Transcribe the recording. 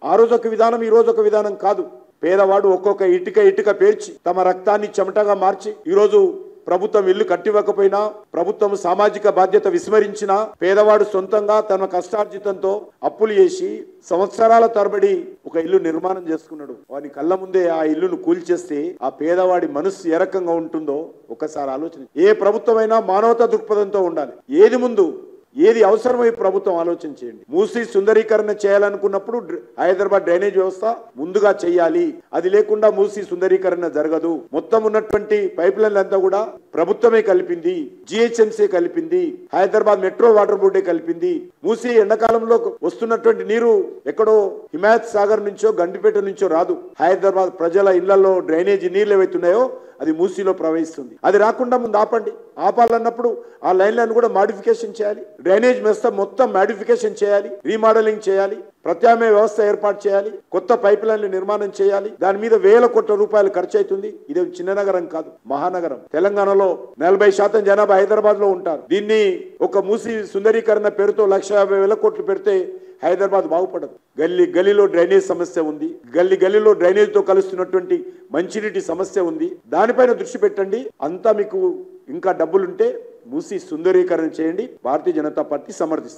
ఆ రోజు ఒక విధానం, ఈ రోజు ఒక విధానం కాదు. పేదవాడు ఒక్కొక్క ఇటుక పేర్చి తమ రక్తాన్ని చెమటగా మార్చి ఈరోజు ప్రభుత్వం ఇల్లు కట్టివ్వకపోయినా, ప్రభుత్వం సామాజిక బాధ్యత విస్మరించినా, పేదవాడు సొంతంగా తన కష్టార్జితంతో అప్పులు చేసి సంవత్సరాల తరబడి ఒక ఇల్లు నిర్మాణం చేసుకున్నాడు. వాని కళ్ళ ముందే ఆ ఇల్లును కూల్చేస్తే ఆ పేదవాడి మనస్సు ఏ రకంగా ఉంటుందో ఒకసారి ఆలోచన. ఏ ప్రభుత్వమైనా మానవతా దృక్పథంతో ఉండాలి. ఏది ముందు, ఏది అవసరమై ప్రభుత్వం ఆలోచన చేయండి. మూసీ సుందరీకరణ చేయాలనుకున్నప్పుడు హైదరాబాద్ డ్రైనేజ్ వ్యవస్థ ముందుగా చేయాలి. అది లేకుండా మూసీ సుందరీకరణ జరగదు. మొత్తం ఉన్నటువంటి పైప్ లైన్ అంతా కూడా ప్రభుత్వమే కలిపింది, జిహెచ్ఎంసీ కలిపింది, హైదరాబాద్ మెట్రో వాటర్ బోర్డే కలిపింది. మూసీ ఎండాకాలంలో వస్తున్నటువంటి నీరు ఎక్కడో హిమాయత్ సాగర్ నుంచో గండిపేట నుంచో రాదు. హైదరాబాద్ ప్రజల ఇళ్లలో డ్రైనేజీ నీళ్లు ఏవైతున్నాయో అది మూసీలో ప్రవహిస్తుంది. అది రాకుండా ముందు ఆపండి. ఆపాలన్నప్పుడు ఆ లైన్లను కూడా మాడిఫికేషన్ చేయాలి. డ్రైనేజ్ వ్యవస్థ మొత్తం మాడిఫికేషన్ చేయాలి, రీమోడలింగ్ చేయాలి, ప్రత్యామ్నాయ వ్యవస్థ ఏర్పాటు చేయాలి, కొత్త పైప్ లైన్లు నిర్మాణం చేయాలి. దాని మీద వేల కోట్ల రూపాయలు ఖర్చు అవుతుంది. ఇది చిన్న నగరం కాదు, మహానగరం. తెలంగాణలో 40% జనాభా హైదరాబాద్ లో ఉంటారు. దీన్ని ఒక మూసీ సుందరీకరణ పేరుతో 1,50,000 కోట్లు పెడితే హైదరాబాద్ బాగుపడదు. గల్లీ గల్లీలో డ్రైనేజ్ సమస్య ఉంది. గల్లీలో డ్రైనేజ్ తో కలుస్తున్నటువంటి మంచినీటి సమస్య ఉంది. దానిపైన దృష్టి పెట్టండి. అంతా మీకు ఇంకా డబ్బులుంటే మూసీ సుందరీకరణ చేయండి. భారతీయ జనతా పార్టీ సమర్థిస్తుంది.